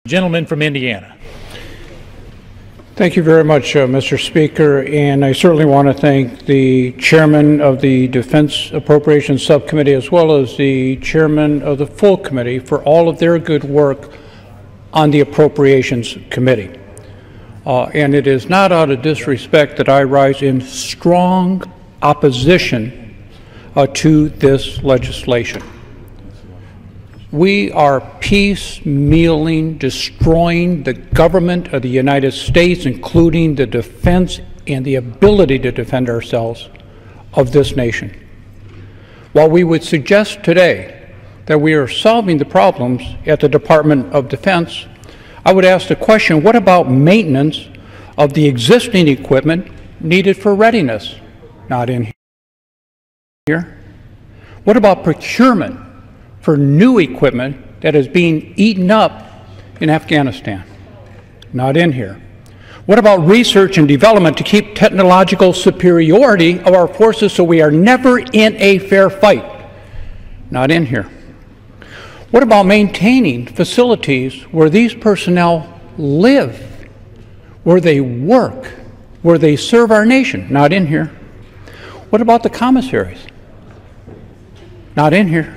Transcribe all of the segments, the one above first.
Gentleman from Indiana. Thank you very much, Mr. Speaker, and I certainly want to thank the chairman of the Defense Appropriations Subcommittee as well as the chairman of the full committee for all of their good work on the Appropriations Committee. And it is not out of disrespect that I rise in strong opposition to this legislation. We are piecemealing, destroying the government of the United States, including the defense and the ability to defend ourselves of this nation. While we would suggest today that we are solving the problems at the Department of Defense, I would ask the question, what about maintenance of the existing equipment needed for readiness? Not in here. What about procurement for new equipment that is being eaten up in Afghanistan? Not in here. What about research and development to keep technological superiority of our forces so we are never in a fair fight? Not in here. What about maintaining facilities where these personnel live, where they work, where they serve our nation? Not in here. What about the commissaries? Not in here.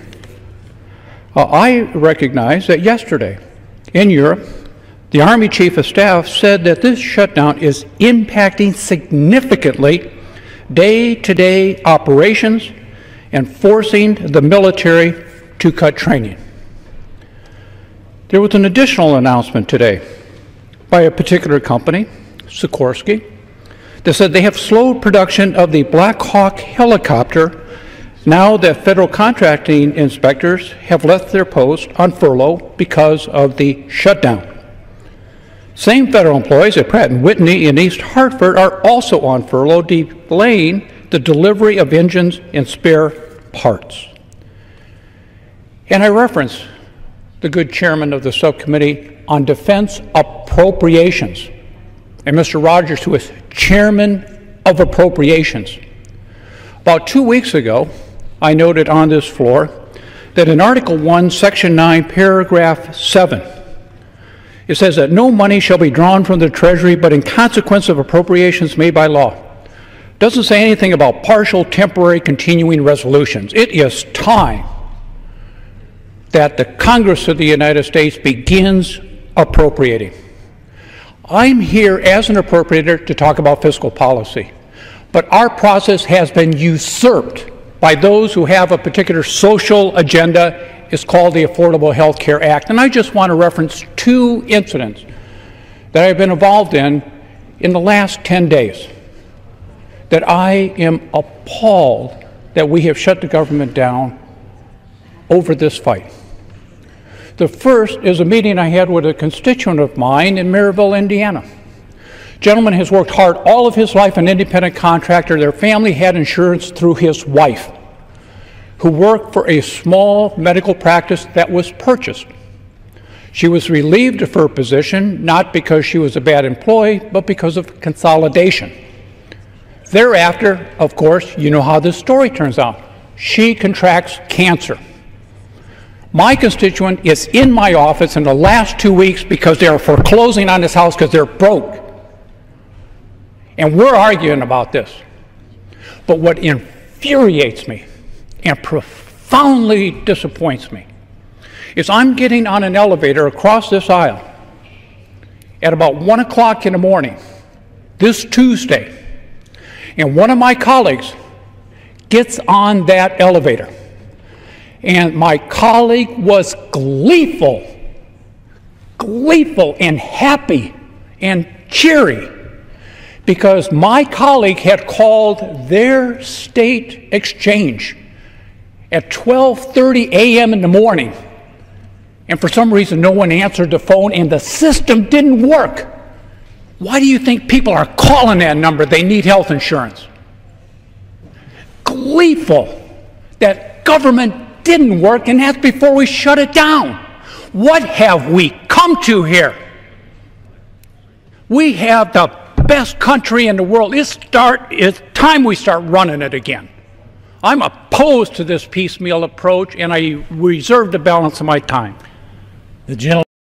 I recognize that yesterday in Europe, the Army Chief of Staff said that this shutdown is impacting significantly day-to-day operations and forcing the military to cut training. There was an additional announcement today by a particular company, Sikorsky, that said they have slowed production of the Black Hawk helicopter now that federal contracting inspectors have left their post on furlough because of the shutdown. Same federal employees at Pratt & Whitney in East Hartford are also on furlough, delaying the delivery of engines and spare parts. And I reference the good chairman of the subcommittee on defense appropriations, and Mr. Rogers, who is chairman of appropriations. About 2 weeks ago, I noted on this floor that in Article 1, Section 9, Paragraph 7, it says that no money shall be drawn from the Treasury but in consequence of appropriations made by law. It doesn't say anything about partial, temporary, continuing resolutions. It is time that the Congress of the United States begins appropriating. I'm here as an appropriator to talk about fiscal policy, but our process has been usurped by those who have a particular social agenda. It's called the Affordable Health Care Act. And I just want to reference two incidents that I've been involved in the last 10 days that I am appalled that we have shut the government down over this fight. The first is a meeting I had with a constituent of mine in Maryville, Indiana. Gentleman has worked hard all of his life, an independent contractor. Their family had insurance through his wife, who worked for a small medical practice that was purchased. She was relieved of her position, not because she was a bad employee, but because of consolidation. Thereafter, of course, you know how this story turns out. She contracts cancer. My constituent is in my office in the last 2 weeks because they are foreclosing on this house because they're broke. And we're arguing about this. But what infuriates me and profoundly disappoints me is I'm getting on an elevator across this aisle at about 1 o'clock in the morning this Tuesday, and one of my colleagues gets on that elevator, and my colleague was gleeful and happy and cheery because my colleague had called their state exchange at 12:30 a.m. in the morning, and for some reason no one answered the phone and the system didn't work. Why do you think people are calling that number? They need health insurance. Gleeful that government didn't work, and that's before we shut it down. What have we come to here? We have the best country in the world. It's time we start running it again. I'm opposed to this piecemeal approach, and I reserve the balance of my time. The gentleman